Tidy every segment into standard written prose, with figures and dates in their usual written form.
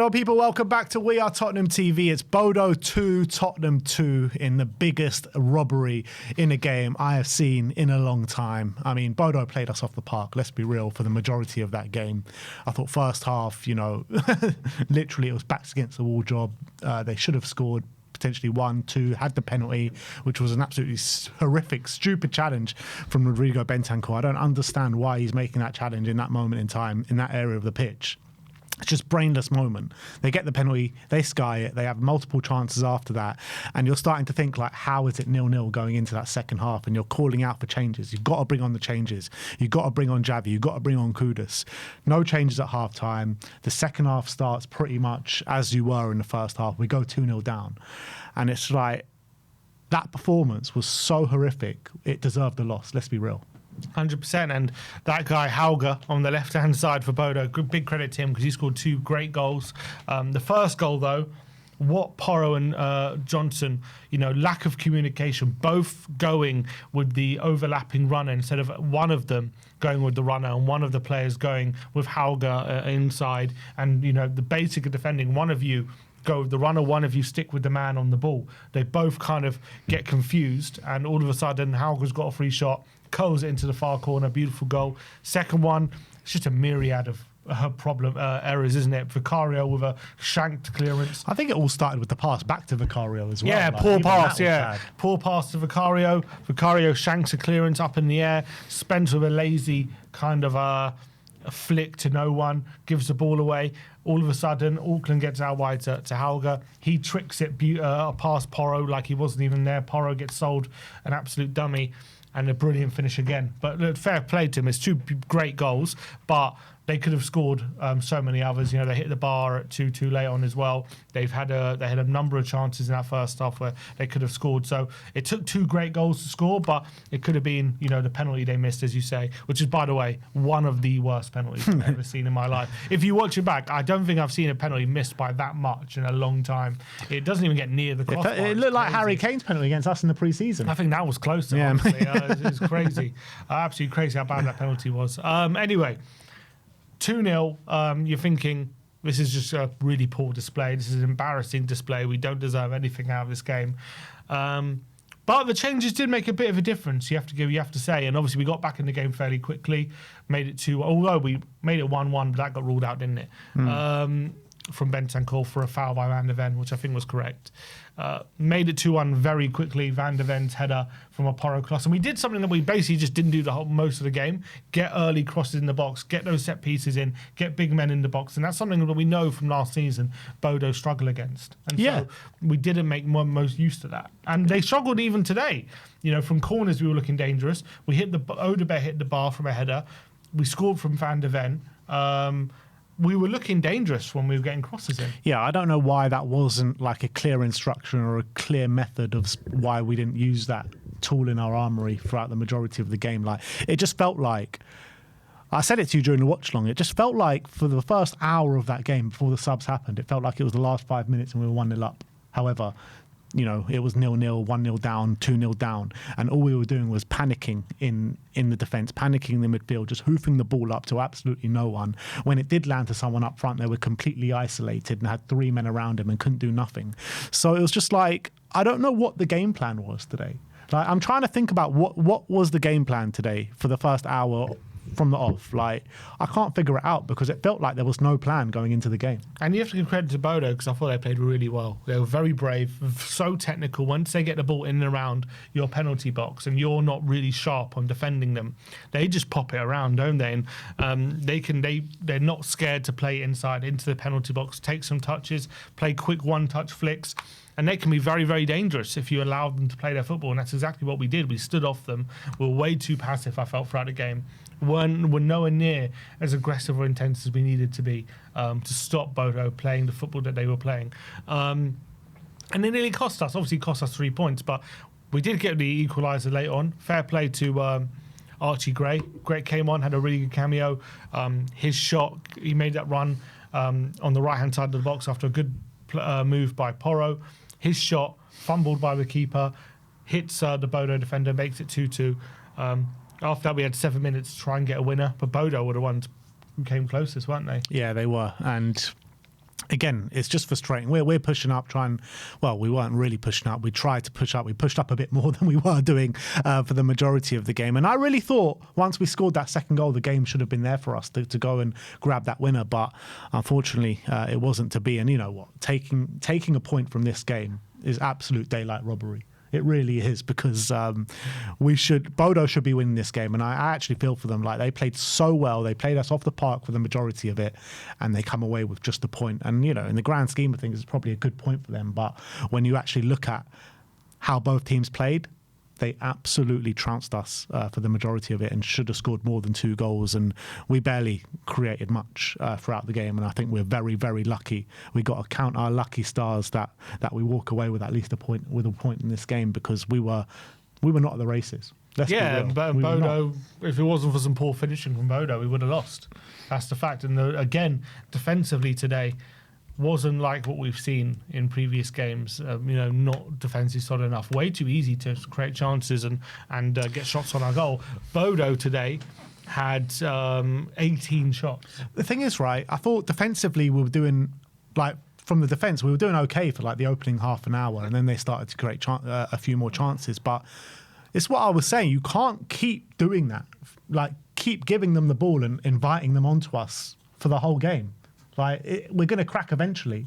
Hello people, welcome back to We Are Tottenham TV. It's Bodo 2, Tottenham 2 in the biggest robbery in a game I have seen in a long time. I mean, Bodo played us off the park, let's be real, for the majority of that game. I thought first half, literally it was backs against the wall job. They should have scored potentially 1-2, had the penalty, which was an absolutely horrific, stupid challenge from Rodrigo Bentancur. I don't understand why he's making that challenge in that moment in time, in that area of the pitch. It's just brainless moment. They get the penalty, they sky it, they have multiple chances after that, and you're starting to think, like, how is it 0-0 going into that second half? And you're calling out for changes. You've got to bring on the changes. You've got to bring on Javi. You've got to bring on Kudus. No changes at half-time. The second half starts pretty much as you were in the first half. We go 2-0 down. And it's like, that performance was so horrific, it deserved the loss, let's be real. 100%, and that guy Hauger on the left-hand side for Bodo, big credit to him because he scored 2 great goals. The first goal, though, what Porro and Johnson, lack of communication, both going with the overlapping runner instead of one of them going with the runner and one of the players going with Hauger inside, and the basic of defending, one of you go with the runner, one of you stick with the man on the ball. They both kind of get confused, and all of a sudden Hauger's got a free shot, curls it into the far corner, beautiful goal. Second one, it's just a myriad of errors, isn't it? Vicario with a shanked clearance. I think it all started with the pass back to Vicario as well. Yeah, poor pass, Poor pass to Vicario. Vicario shanks a clearance up in the air. Spence with a lazy kind of a flick to no one, gives the ball away. All of a sudden, Auckland gets out wide to Hauger. He tricks it past Porro like he wasn't even there. Porro gets sold an absolute dummy, and a brilliant finish again. But look, fair play to him. It's 2 great goals, but they could have scored so many others. They hit the bar at 2 late on as well. They had a number of chances in that first half where they could have scored. So it took 2 great goals to score, but it could have been, the penalty they missed, as you say, which is, by the way, one of the worst penalties I've ever seen in my life. If you watch it back, I don't think I've seen a penalty missed by that much in a long time. It doesn't even get near the crossbar. It looked like Harry Kane's penalty against us in the pre-season. I think that was closer, honestly. It was crazy. Absolutely crazy how bad that penalty was. Anyway, 2-0, you're thinking, this is just a really poor display. This is an embarrassing display. We don't deserve anything out of this game. But the changes did make a bit of a difference, you have to say. And obviously we got back in the game fairly quickly, made it 2, although we made it 1-1, but that got ruled out, didn't it? From Bentancur for a foul by Van der Ven, which I think was correct. Made it 2-1 very quickly. Van der Ven's header from a Porro cross. And we did something that we basically just didn't do most of the game. Get early crosses in the box, get those set pieces in, get big men in the box. And that's something that we know from last season Bodo struggle against. And so we didn't make most use of that. And they struggled even today. From corners we were looking dangerous. Odebear hit the bar from a header. We scored from Van der Ven. We were looking dangerous when we were getting crosses in. Yeah, I don't know why that wasn't like a clear instruction or a clear method of why we didn't use that tool in our armory throughout the majority of the game. Like, it just felt like, I said it to you during the watch long, it just felt like for the first hour of that game before the subs happened, it felt like it was the last 5 minutes and we were 1-0 up. However, it was 0-0, 1-0 down, 2-0 down, and all we were doing was panicking in the defence, panicking in the midfield, just hoofing the ball up to absolutely no one. When it did land to someone up front, they were completely isolated and had 3 men around him and couldn't do nothing. So it was just like, I don't know what the game plan was today. Like, I'm trying to think about what was the game plan today for the first hour from the off. Like, I can't figure it out because it felt like there was no plan going into the game. And you have to give credit to Bodo because I thought they played really well. They were very brave, so technical. Once they get the ball in and around your penalty box and you're not really sharp on defending them, they just pop it around, don't they? And they're not scared to play inside into the penalty box, take some touches, play quick one-touch flicks. And they can be very, very dangerous if you allow them to play their football. And that's exactly what we did. We stood off them. We were way too passive, I felt, throughout the game. We're nowhere near as aggressive or intense as we needed to be to stop Bodo playing the football that they were playing. And it nearly cost us. Obviously, it cost us 3 points. But we did get the equalizer late on. Fair play to Archie Gray. Gray came on, had a really good cameo. His shot, he made that run on the right-hand side of the box after a good move by Porro. His shot, fumbled by the keeper, hits the Bodo defender, makes it 2-2. After that, we had 7 minutes to try and get a winner, but Bodo were the ones who came closest, weren't they? Yeah, they were. And again, it's just frustrating. We're pushing up, we weren't really pushing up. We tried to push up. We pushed up a bit more than we were doing for the majority of the game. And I really thought once we scored that second goal, the game should have been there for us to go and grab that winner. But unfortunately, it wasn't to be. And you know what? Taking a point from this game is absolute daylight robbery. It really is, because Bodo should be winning this game, and I actually feel for them. Like, they played so well, they played us off the park for the majority of it, and they come away with just a point. And you know, in the grand scheme of things, it's probably a good point for them. But when you actually look at how both teams played, they absolutely trounced us for the majority of it, and should have scored more than 2 goals. And we barely created much throughout the game. And I think we're very, very lucky. We got to count our lucky stars that we walk away with at least a point in this game, because we were not at the races. Let's be real. But Bodo, if it wasn't for some poor finishing from Bodo, we would have lost. That's the fact. And again, defensively today, wasn't like what we've seen in previous games. Not defensively solid enough. Way too easy to create chances and get shots on our goal. Bodo today had 18 shots. The thing is, right, I thought defensively we were doing, like, from the defence, we were doing okay for like the opening half an hour, and then they started to create a few more chances. But it's what I was saying. You can't keep doing that. Like, keep giving them the ball and inviting them onto us for the whole game. Like, we're going to crack eventually.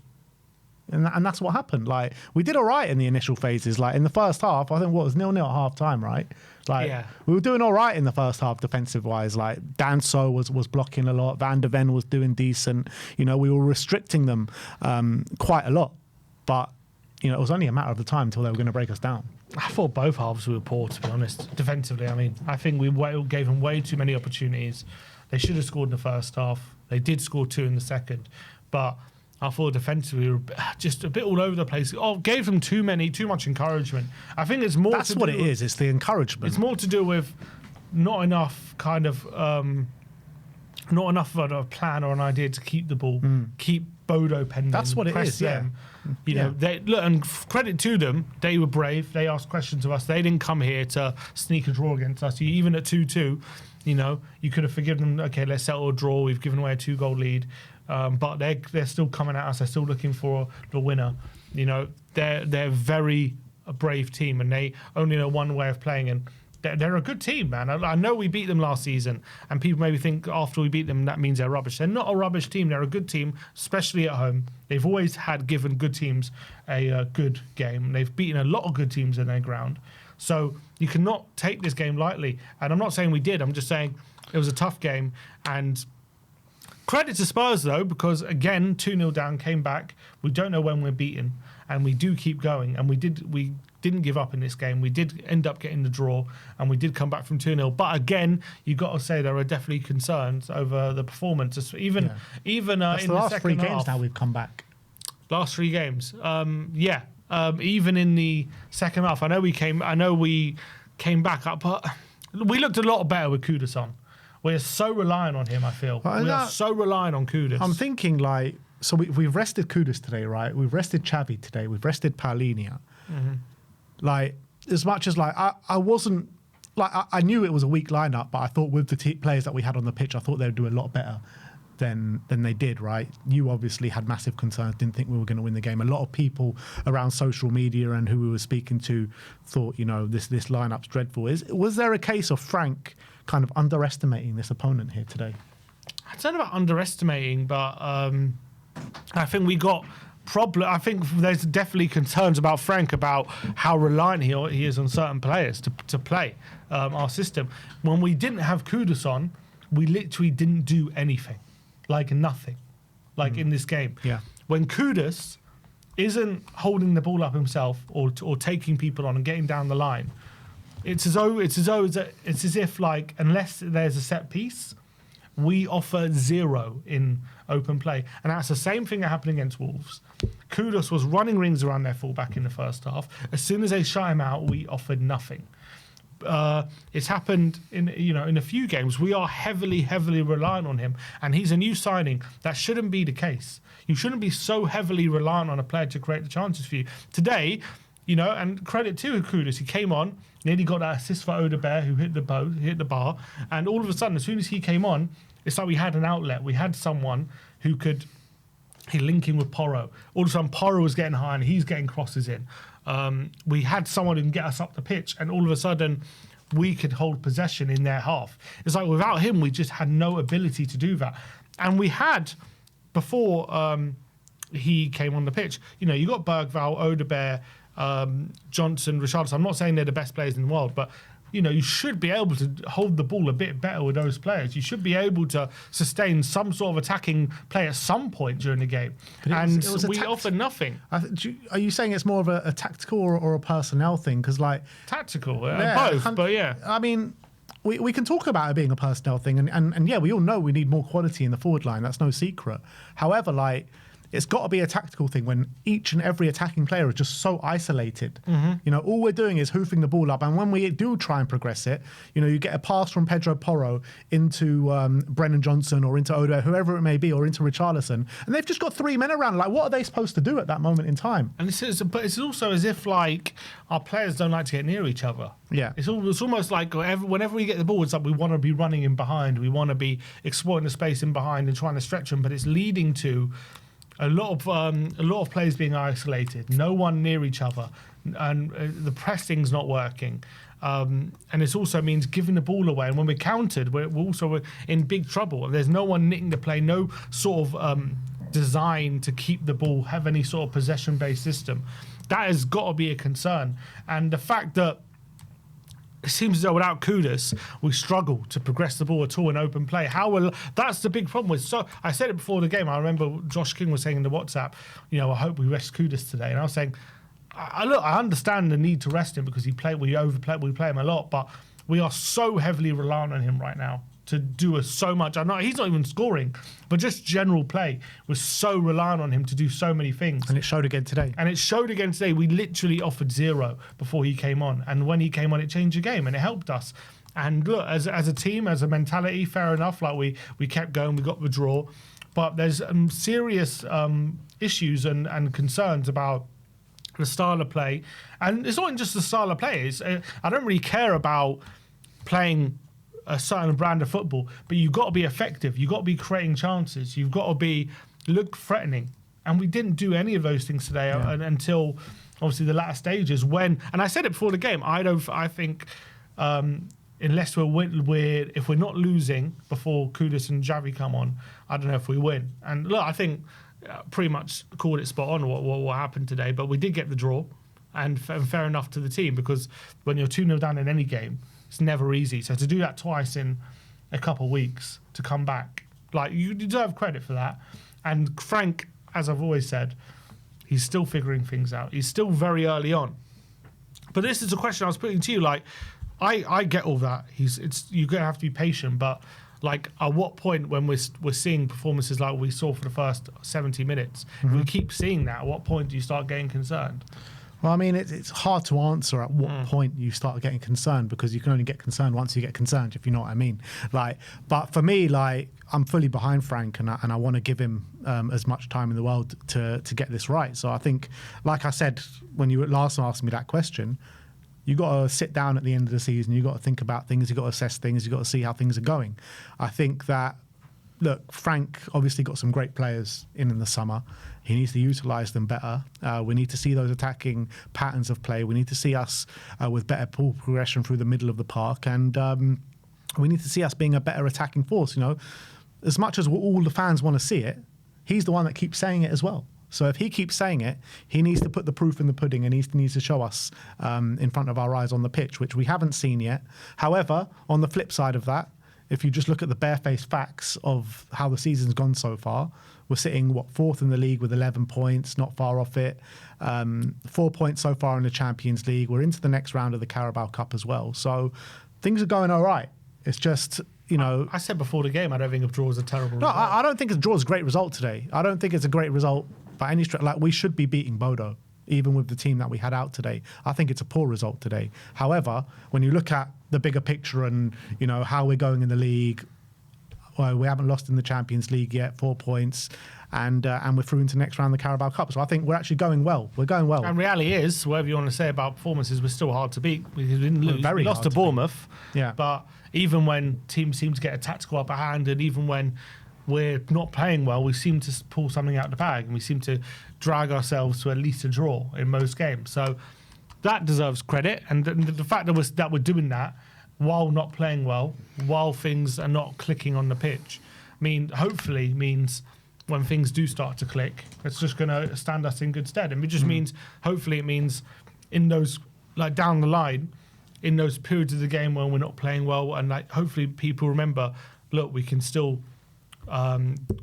And that's what happened. Like, we did all right in the initial phases. Like, in the first half, I think what was 0-0 at half time, right? Like, we were doing all right in the first half defensive-wise. Like, Danso was blocking a lot. Van de Ven was doing decent. You know, we were restricting them quite a lot. But, you know, it was only a matter of the time until they were going to break us down. I thought both halves were poor, to be honest, defensively. I mean, I think we gave them way too many opportunities. They should have scored in the first half. They did score 2 in the second. But I thought defensively we were just a bit all over the place. Gave them too much encouragement. I think it's more. That's what it is. It's the encouragement. It's more to do with not enough of a plan or an idea to keep the ball, keep Bodo pending. That's what it is. Them. You know, they look, and credit to them, they were brave. They asked questions of us. They didn't come here to sneak a draw against us. Even at 2-2, you know, you could have forgiven them. Okay, let's settle a draw. We've given away a 2-goal lead. But they're still coming at us. They're still looking for the winner. You know, they're very a brave team, and they only know one way of playing. And they're a good team, man. I know we beat them last season, and people maybe think after we beat them that means they're rubbish. They're not a rubbish team. They're a good team, especially at home. They've always given good teams a good game. They've beaten a lot of good teams in their ground. So you cannot take this game lightly. And I'm not saying we did. I'm just saying it was a tough game. And credit to Spurs, though, because, again, 2-0 down, came back. We don't know when we're beaten, and we do keep going. And we didn't give up in this game. We did end up getting the draw, and we did come back from 2-0. But, again, you've got to say there are definitely concerns over the performance. Even in the last 3 games half, now we've come back. Last 3 games. Even in the second half, I know we came back up, but we looked a lot better with Kudus on. We're so reliant on him, I feel. We are so reliant on Kudus. I'm thinking, like, so we've rested Kudus today, right? We've rested Xavi today. We've rested Paulinho. Mm-hmm. Like, as much as, like, I wasn't, like, I knew it was a weak lineup, but I thought with the players that we had on the pitch, I thought they'd do a lot better than they did, right? You obviously had massive concerns, didn't think we were going to win the game. A lot of people around social media and who we were speaking to thought, you know, this lineup's dreadful. Was there a case of Frank kind of underestimating this opponent here today? I don't know about underestimating, but I think we got I think there's definitely concerns about Frank about how reliant he is on certain players to play our system. When we didn't have Kudus on, we literally didn't do anything. Like nothing, in this game. Yeah. When Kudus isn't holding the ball up himself or taking people on and getting down the line, it's as if like unless there's a set piece, we offer 0 in open play, and that's the same thing that happened against Wolves. Kudus was running rings around their fullback in the first half. As soon as they shut him out, we offered nothing. It's happened in a few games. We are heavily reliant on him, and he's a new signing. That shouldn't be the case. You shouldn't be so heavily reliant on a player to create the chances for you. Today, and credit to Kudus, he came on, nearly got that assist for Odebear, who hit the bar, and all of a sudden, as soon as he came on, it's like we had an outlet. We had someone who could He linking with Porro. All of a sudden, Porro was getting high and he's getting crosses in. We had someone who can get us up the pitch, and all of a sudden, we could hold possession in their half. It's like without him, we just had no ability to do that. And we had, before he came on the pitch, you know, you got Bergvall, Odebear, Johnson, Richarlison. I'm not saying they're the best players in the world, but you know, you should be able to hold the ball a bit better with those players. You should be able to sustain some sort of attacking play at some point during the game. And we offered nothing. Are you saying it's more of a tactical or a personnel thing? Because like tactical, both. But yeah, I mean, we can talk about it being a personnel thing, and yeah, we all know we need more quality in the forward line. That's no secret. However, like, it's got to be a tactical thing when each and every attacking player is just so isolated. You know, all we're doing is hoofing the ball up. And when we do try and progress it, you know, you get a pass from Pedro Porro into Brennan Johnson or into Odo, whoever it may be, or into Richarlison. And they've just got 3 men around. Like, what are they supposed to do at that moment in time? And but it's also as if, like, our players don't like to get near each other. Yeah. It's almost like whenever we get the ball, it's like we want to be running in behind. We want to be exploiting the space in behind and trying to stretch them. But it's leading to a lot of players being isolated, no one near each other, and the pressing's not working. And it also means giving the ball away. And when we're countered, we're also in big trouble. There's no one nicking the play, no sort of design to keep the ball, have any sort of possession-based system. That has got to be a concern. And the fact that it seems as though without Kudus, we struggle to progress the ball at all in open play. That's the big problem with. So I said it before the game. I remember Josh King was saying in the WhatsApp, you know, I hope we rest Kudus today. And I was saying, I understand the need to rest him because we play him a lot, but we are so heavily reliant on him right now to do us so much. He's not even scoring, but just general play. We're so reliant on him to do so many things. And it showed again today. We literally offered 0 before he came on. And when he came on, it changed the game and it helped us. And look, as a team, as a mentality, fair enough. Like we kept going, we got the draw. But there's serious issues and concerns about the style of play. And it's not just the style of play. I don't really care about playing a certain brand of football, but you've got to be effective. You've got to be creating chances. You've got to look threatening. And we didn't do any of those things today until obviously the latter stages and I said it before the game, I think unless if we're not losing before Kudus and Javi come on, I don't know if we win. And look, I think pretty much called it spot on what happened today, but we did get the draw and fair enough to the team, because when you're 2-0 down in any game, it's never easy. So to do that twice in a couple of weeks, to come back, like, you deserve credit for that. And Frank, as I've always said, he's still figuring things out. He's still very early on. But this is a question I was putting to you. Like, I get all that. You're gonna have to be patient, but like, at what point when we're seeing performances like we saw for the first 70 minutes, if we keep seeing that, at what point do you start getting concerned? Well, I mean, it's hard to answer at what point you start getting concerned, because you can only get concerned once you get concerned, if you know what I mean. Like, but for me, like, I'm fully behind Frank, and I want to give him as much time in the world to get this right. So I think, like I said when you last asked me that question, you got to sit down at the end of the season. You got to think about things. You got to assess things. You got to see how things are going. I think that, look, Frank obviously got some great players in the summer. He needs to utilise them better. We need to see those attacking patterns of play. We need to see us with better ball progression through the middle of the park. And we need to see us being a better attacking force. You know, as much as all the fans want to see it, he's the one that keeps saying it as well. So if he keeps saying it, he needs to put the proof in the pudding, and he needs to show us in front of our eyes on the pitch, which we haven't seen yet. However, on the flip side of that, if you just look at the barefaced facts of how the season's gone so far, we're sitting, 4th in the league with 11 points, not far off it. 4 points so far in the Champions League. We're into the next round of the Carabao Cup as well. So things are going all right. It's just, you know... I said before the game, I don't think a draw is a terrible result. I don't think a draw is a great result today. I don't think it's a great result by any stretch. Like, we should be beating Bodo, even with the team that we had out today. I think it's a poor result today. However, when you look at the bigger picture and, you know, how we're going in the league, well, we haven't lost in the Champions League yet, 4 points, and we're through into the next round of the Carabao Cup. So I think we're actually going well. We're going well. And reality is, whatever you want to say about performances, we're still hard to beat because we didn't lose. We lost to Bournemouth. Yeah. But even when teams seem to get a tactical upper hand, and even when we're not playing well, we seem to pull something out of the bag, and we seem to drag ourselves to at least a draw in most games. So that deserves credit, and the fact that we're doing that while not playing well, while things are not clicking on the pitch, hopefully means when things do start to click, it's just going to stand us in good stead. And it just means, hopefully it means in those, like down the line, in those periods of the game when we're not playing well, and like hopefully people remember, look, we can still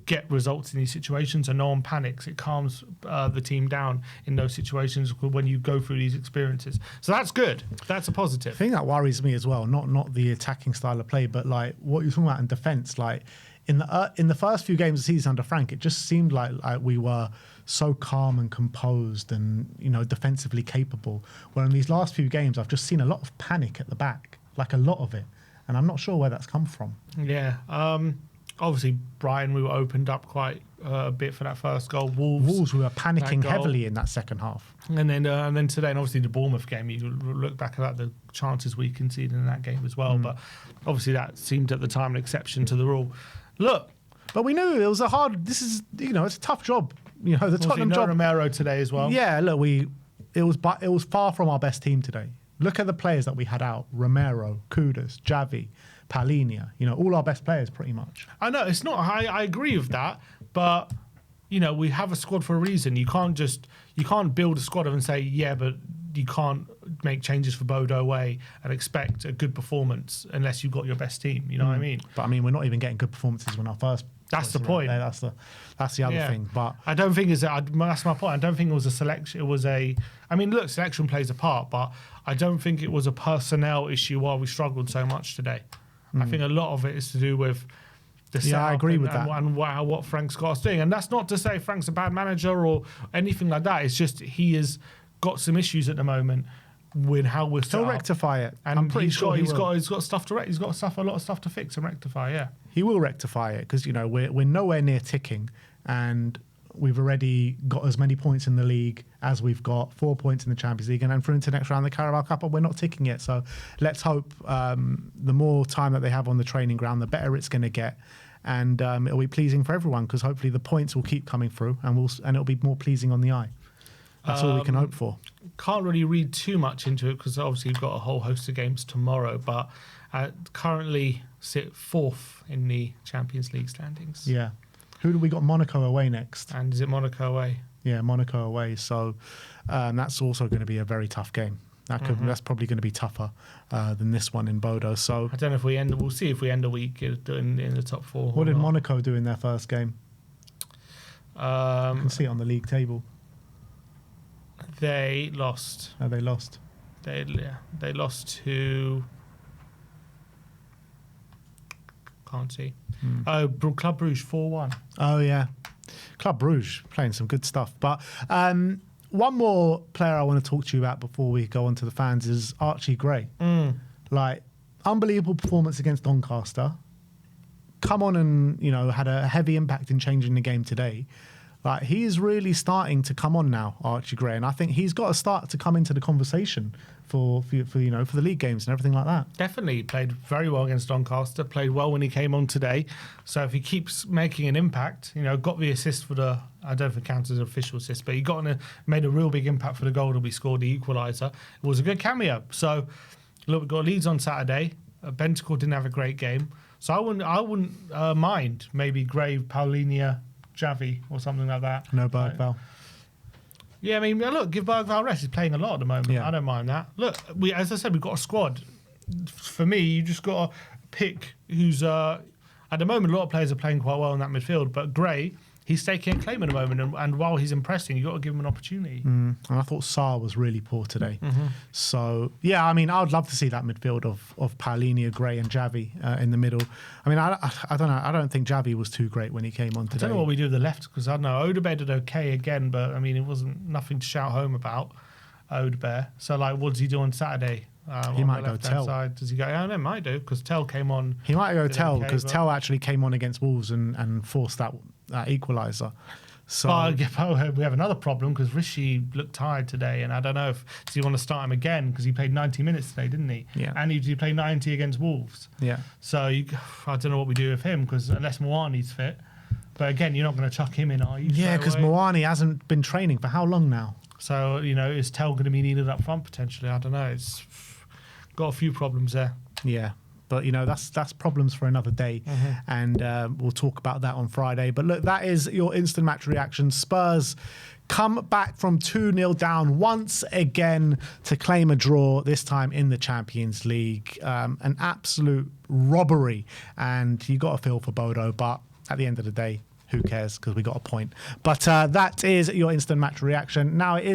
get results in these situations, and no one panics. It calms the team down in those situations when you go through these experiences. So that's good. That's a positive. The thing that worries me as well, not the attacking style of play, but like what you're talking about in defence. Like in the first few games of the season under Frank, it just seemed like we were so calm and composed and defensively capable. Where in these last few games, I've just seen a lot of panic at the back, like a lot of it, and I'm not sure where that's come from. Yeah. Obviously, Brian, we were opened up quite a bit for that first goal. Wolves, we were panicking heavily in that second half. And then today, and obviously the Bournemouth game, you look back at the chances we conceded in that game as well. But obviously that seemed at the time an exception to the rule. Look. But we knew it was it's a tough job. The Tottenham job. Romero today as well. Yeah, look, it was far from our best team today. Look at the players that we had out: Romero, Kudus, Javi, Palhinha, all our best players pretty much. I know it's not. I agree with that, but we have a squad for a reason. You can't build a squad and say but you can't make changes for Bodo away and expect a good performance unless you've got your best team. You know what I mean? But we're not even getting good performances when our first. That's the point. That's the other thing. But I don't think that's my point. I don't think it was a selection. It was look, selection plays a part, but I don't think it was a personnel issue why we struggled so much today. I think a lot of it is to do with the setup I agree with that. And what Frank's got us doing. And that's not to say Frank's a bad manager or anything like that. It's just he has got some issues at the moment with how we're set He'll up. rectify it. And I'm pretty sure he's got stuff to he's got a lot of stuff to fix and rectify. Yeah, he will rectify it because we're nowhere near ticking, and we've already got as many points in the league as we've got 4 points in the Champions League, and then through into the next round of the Carabao Cup, we're not ticking yet. So let's hope the more time that they have on the training ground, the better it's going to get, and it'll be pleasing for everyone because hopefully the points will keep coming through, and it'll be more pleasing on the eye. That's all we can hope for. Can't really read too much into it because obviously we've got a whole host of games tomorrow, but currently sit fourth in the Champions League standings. Yeah. Who do we got? Monaco away next. And is it Monaco away? Yeah, Monaco away. So that's also going to be a very tough game. That's probably going to be tougher than this one in Bodo. So I don't know if we'll see if we end the week in the top four. What did Monaco do in their first game? You can see it on the league table. They lost. Oh, they lost. They lost to. Can't see. Oh, Club Brugge 4-1. Oh yeah, Club Brugge playing some good stuff. But one more player I want to talk to you about before we go on to the fans is Archie Gray. Like unbelievable performance against Doncaster. Come on and had a heavy impact in changing the game today. Like he is really starting to come on now, Archie Gray, and I think he's got to start to come into the conversation for the league games and everything like that. Definitely played very well against Doncaster. Played well when he came on today. So if he keeps making an impact, got the assist for the. I don't know if it counts as an official assist, but he made a real big impact for the goal that we scored, the equaliser. It was a good cameo. So look, we got Leeds on Saturday. Bentancur didn't have a great game, so I wouldn't mind maybe Gray, Palhinha, Javi or something like that. No Bergvall. Yeah, look, give Bergvall a rest. He's playing a lot at the moment. Yeah. I don't mind that. Look, as I said, we've got a squad. For me, you just got to pick who's... at the moment, a lot of players are playing quite well in that midfield, but Gray, he's taking a claim at the moment, and while he's impressing, you've got to give him an opportunity. And I thought Sarr was really poor today. So, yeah, I would love to see that midfield of Palhinha, Gray and Javi in the middle. I don't know. I don't think Javi was too great when he came on today. I don't know what we do with the left, because I don't know. Odebear did okay again, but, it wasn't nothing to shout home about, Odebear. So, what does he do on Saturday? He might go Tell. Side. Does he go? Yeah, no, might do, because Tell came on. He might go Tell, because Tell actually came on against Wolves and forced that equaliser. So we have another problem because Rishi looked tired today, and I don't know does he want to start him again because he played 90 minutes today, didn't he? Yeah. And he played 90 against Wolves. Yeah. So I don't know what we do with him because unless Moane's fit, But again, you're not going to chuck him in, are you? Yeah, because straight away? Moani hasn't been training for how long now? So, is Tell going to be needed up front potentially? I don't know. It's got a few problems there. Yeah. But, that's problems for another day. And we'll talk about that on Friday. But look, that is your instant match reaction. Spurs come back from 2-0 down once again to claim a draw, this time in the Champions League. An absolute robbery. And you got to feel for Bodo. But at the end of the day, who cares? Because we got a point. But that is your instant match reaction. Now it is